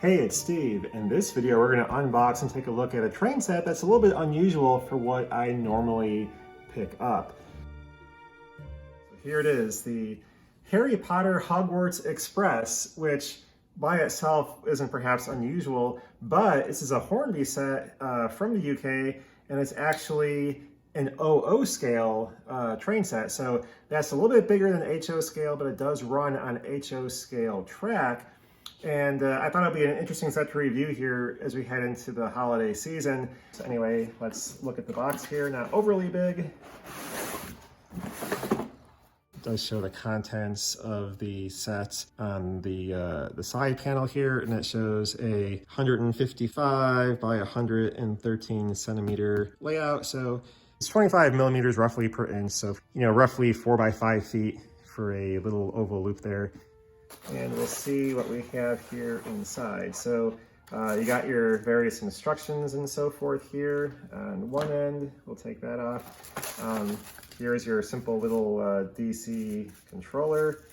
Hey, it's Steve. In this video, we're going to unbox and take a look at a train set that's a little bit unusual for what I normally pick up. So here it is, the Harry Potter Hogwarts Express, which by itself isn't perhaps unusual, but this is a Hornby set from the UK, and it's actually an OO scale train set. So that's a little bit bigger than HO scale, but it does run on HO scale track. And I thought it'd be an interesting set to review here as we head into the holiday season. So anyway, let's look at the box here. Not overly big. It does show the contents of the set on the side panel here, and it shows a 155 by 113 centimeter layout. So it's 25 millimeters roughly per inch. So, roughly 4 by 5 feet for a little oval loop there. And we'll see what we have here inside. So you got your various instructions and so forth here on one end. We'll take that off. Here's your simple little DC controller.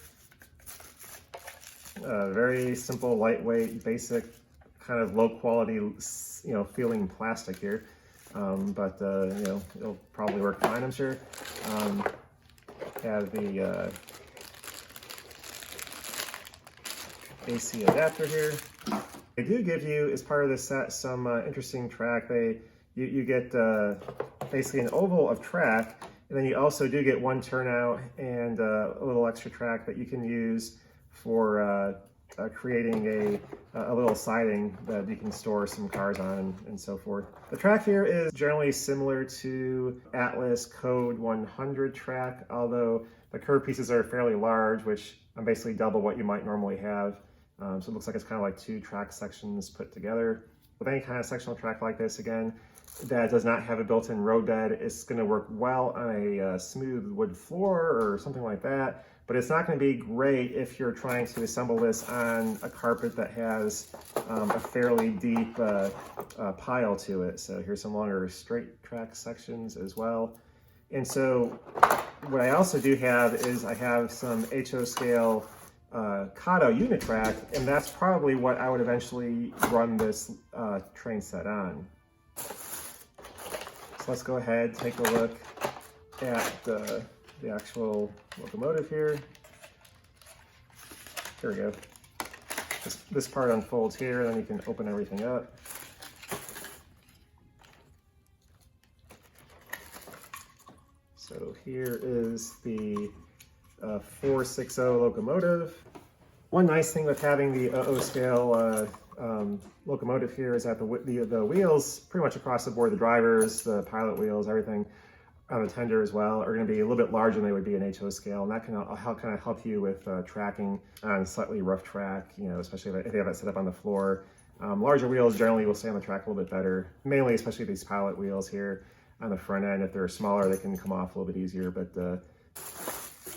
Very simple, lightweight, basic, kind of low quality, feeling plastic here. But it'll probably work fine, I'm sure. Have the AC adapter here. They do give you, as part of this set, some interesting track. You get basically an oval of track, and then you also do get one turnout and a little extra track that you can use for creating a little siding that you can store some cars on and so forth. The track here is generally similar to Atlas Code 100 track, although the curved pieces are fairly large, which are basically double what you might normally have. So it looks like it's kind of like two track sections put together. With any kind of sectional track like this, again, that does not have a built-in roadbed, it's going to work well on a smooth wood floor or something like that, but it's not going to be great if you're trying to assemble this on a carpet that has a fairly deep pile to it. So here's some longer straight track sections as well. And so what I also do have is I have some HO scale Kato unit track, and that's probably what I would eventually run this train set on. So let's go ahead, take a look at the actual locomotive here. Here we go. This part unfolds here, then you can open everything up. So here is the 460 locomotive. One nice thing with having the OO scale locomotive here is that the wheels, pretty much across the board, the drivers, the pilot wheels, everything on the tender as well, are going to be a little bit larger than they would be in HO scale, and that can kind of help you with tracking on slightly rough track, especially if you have it set up on the floor. Larger wheels generally will stay on the track a little bit better, mainly especially these pilot wheels here on the front end. If they're smaller, they can come off a little bit easier, but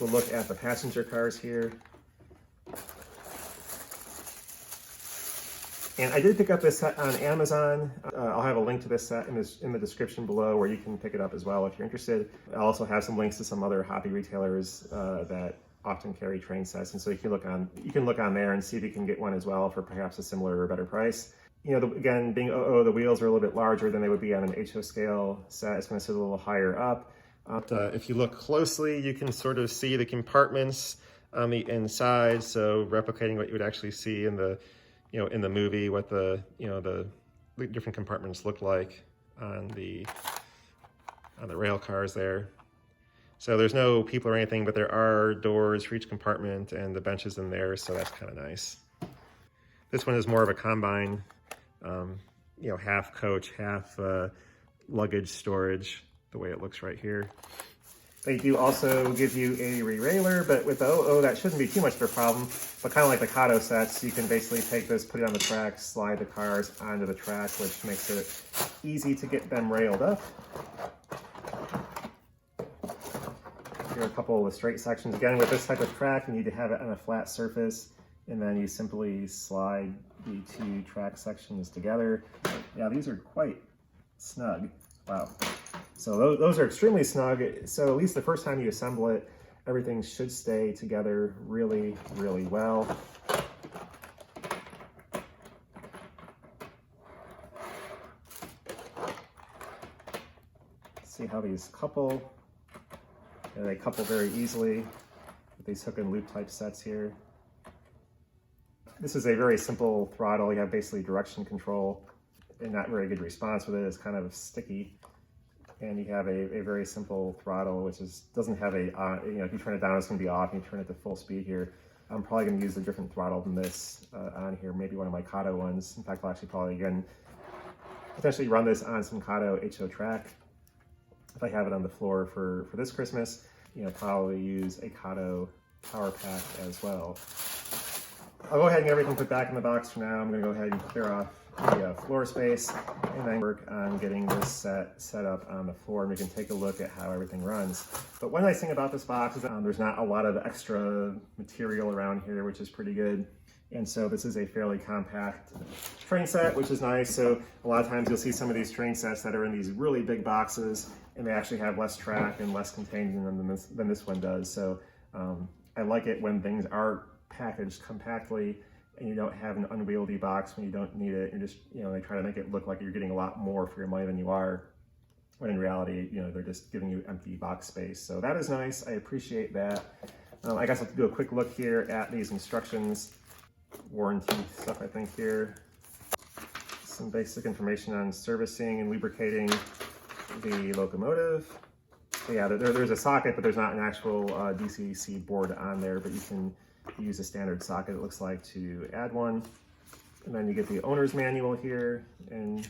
we'll look at the passenger cars here. And I did pick up this set on Amazon. I'll have a link to this set in the description below where you can pick it up as well if you're interested. I also have some links to some other hobby retailers that often carry train sets, and so you can look on there and see if you can get one as well for perhaps a similar or better price. Again, being OO, the wheels are a little bit larger than they would be on an HO scale set. It's going to sit a little higher up. If you look closely, you can sort of see the compartments on the inside, so replicating what you would actually see in the in the movie, what the different compartments look like on the rail cars there. So there's no people or anything, but there are doors for each compartment and the benches in there, so that's kind of nice. This one is more of a combine, half coach, half luggage storage, the way it looks right here. They do also give you a re-railer, but with the OO, that shouldn't be too much of a problem. But kind of like the Kato sets, you can basically take this, put it on the track, slide the cars onto the track, which makes it easy to get them railed up. Here are a couple of the straight sections. Again, with this type of track, you need to have it on a flat surface, and then you simply slide the two track sections together. Yeah, these are quite snug. Wow. So those are extremely snug. So at least the first time you assemble it, everything should stay together really, really well. See how these couple, and they couple very easily with these hook and loop type sets here. This is a very simple throttle. You have basically direction control and not very good response with it. It's kind of sticky. And you have a very simple throttle, which doesn't have a, if you turn it down, it's going to be off, and you turn it to full speed here. I'm probably going to use a different throttle than this on here, maybe one of my Kato ones. In fact, I'll actually probably, again, potentially run this on some Kato HO track. If I have it on the floor for this Christmas, probably use a Kato power pack as well. I'll go ahead and get everything put back in the box for now. I'm going to go ahead and clear off the floor space and then work on getting this set up on the floor, and we can take a look at how everything runs. But one nice thing about this box is there's not a lot of extra material around here, which is pretty good. And so this is a fairly compact train set, which is nice. So a lot of times you'll see some of these train sets that are in these really big boxes, and they actually have less track and less contained in them than this one does. So I like it when things are packaged compactly and you don't have an unwieldy box when you don't need it. You're just, they try to make it look like you're getting a lot more for your money than you are, when in reality, they're just giving you empty box space. So that is nice. I appreciate that. I guess I'll do a quick look here at these instructions. Warranty stuff, I think, here. Some basic information on servicing and lubricating the locomotive. So yeah, there's a socket, but there's not an actual DCC board on there, but you can use a standard socket, it looks like, to add one. And then you get the owner's manual here, and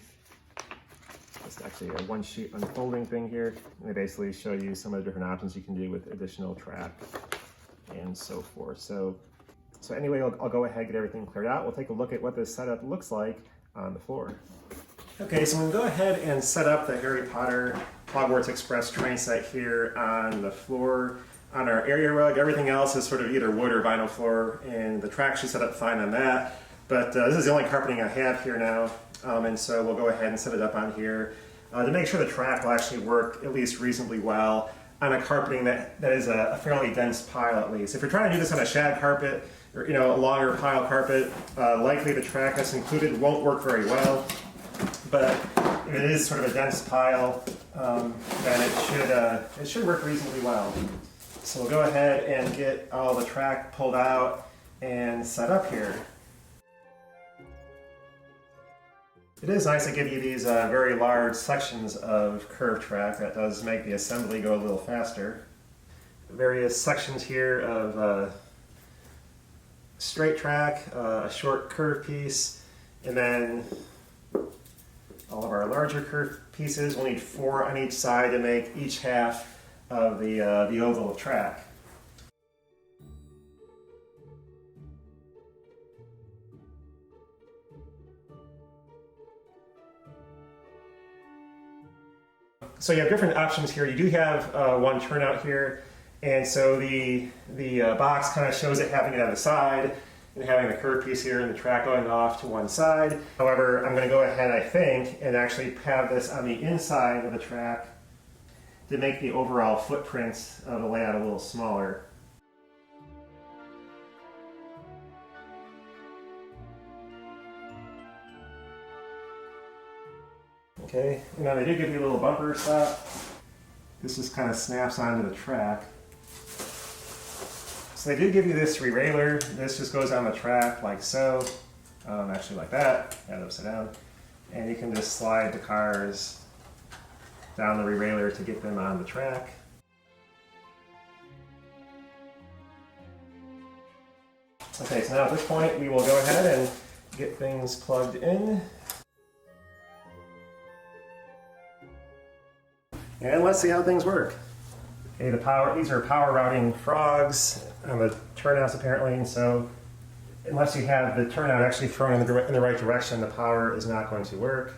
it's actually a one-sheet unfolding thing here. And they basically show you some of the different options you can do with additional track and so forth. So anyway, I'll go ahead and get everything cleared out. We'll take a look at what this setup looks like on the floor. Okay, so I'm gonna go ahead and set up the Harry Potter Hogwarts Express train set here on the floor on our area rug. Everything else is sort of either wood or vinyl floor, and the track should set up fine on that. But this is the only carpeting I have here now, and so we'll go ahead and set it up on here to make sure the track will actually work at least reasonably well on a carpeting that is a fairly dense pile at least. If you're trying to do this on a shag carpet, or a longer pile carpet, likely the track that's included won't work very well. But if it is sort of a dense pile, then it should work reasonably well. So we'll go ahead and get all the track pulled out and set up here. It is nice to give you these very large sections of curved track. That does make the assembly go a little faster. Various sections here of straight track, a short curved piece, and then all of our larger curved pieces. We'll need 4 on each side to make each half of the oval of track. So you have different options here. You do have one turnout here, and so the box kind of shows it having it on the side and having the curved piece here and the track going off to one side. However, I'm going to go ahead, I think, and actually have this on the inside of the track to make the overall footprint of the layout a little smaller. Okay, and now they do give you a little bumper stop. This just kind of snaps onto the track. So they do give you this rerailer. This just goes on the track like so, actually like that, got it upside down. And you can just slide the cars down the rerailer to get them on the track. Okay, so now at this point we will go ahead and get things plugged in. And let's see how things work. Okay, these are power routing frogs on the turnouts apparently, and so unless you have the turnout actually thrown in the right direction, the power is not going to work.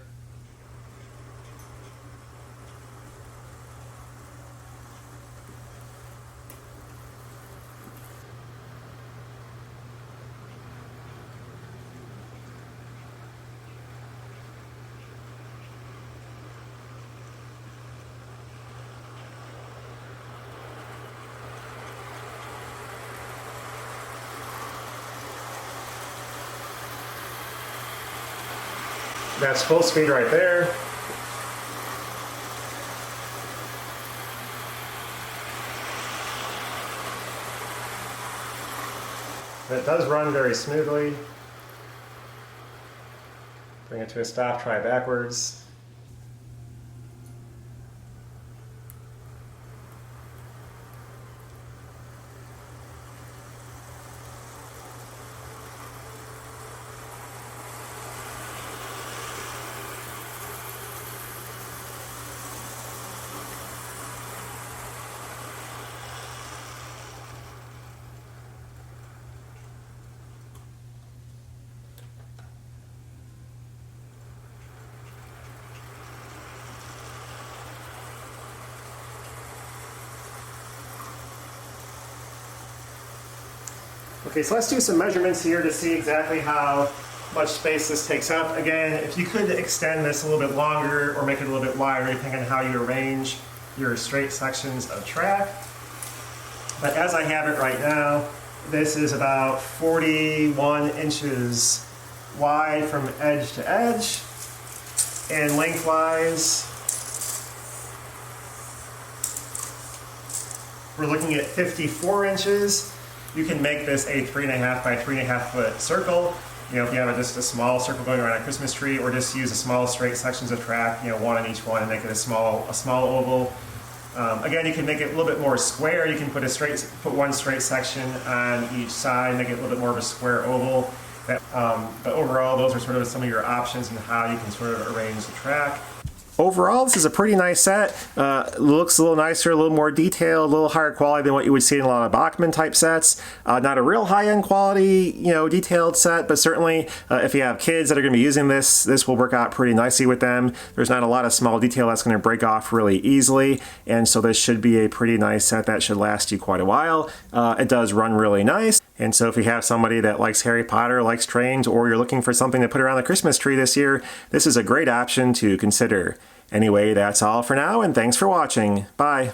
That's full speed right there. It does run very smoothly. Bring it to a stop, try backwards. Okay, so let's do some measurements here to see exactly how much space this takes up. Again, if you could extend this a little bit longer or make it a little bit wider, depending on how you arrange your straight sections of track. But as I have it right now, this is about 41 inches wide from edge to edge, and lengthwise, we're looking at 54 inches. You can make this a 3.5 by 3.5 foot circle. You know, if you have just a small circle going around a Christmas tree, or just use a small straight sections of track, you know, one on each one, and make it a small oval. Again, you can make it a little bit more square. You can put one straight section on each side, make it a little bit more of a square oval. But overall, those are sort of some of your options and how you can sort of arrange the track. Overall, this is a pretty nice set. Looks a little nicer, a little more detailed, a little higher quality than what you would see in a lot of Bachmann type sets. Not a real high-end quality, you know, detailed set, but certainly if you have kids that are going to be using this will work out pretty nicely with them. There's not a lot of small detail that's going to break off really easily, and so this should be a pretty nice set that should last you quite a while. It does run really nice. And so if you have somebody that likes Harry Potter, likes trains, or you're looking for something to put around the Christmas tree this year, this is a great option to consider. Anyway, that's all for now, and thanks for watching. Bye.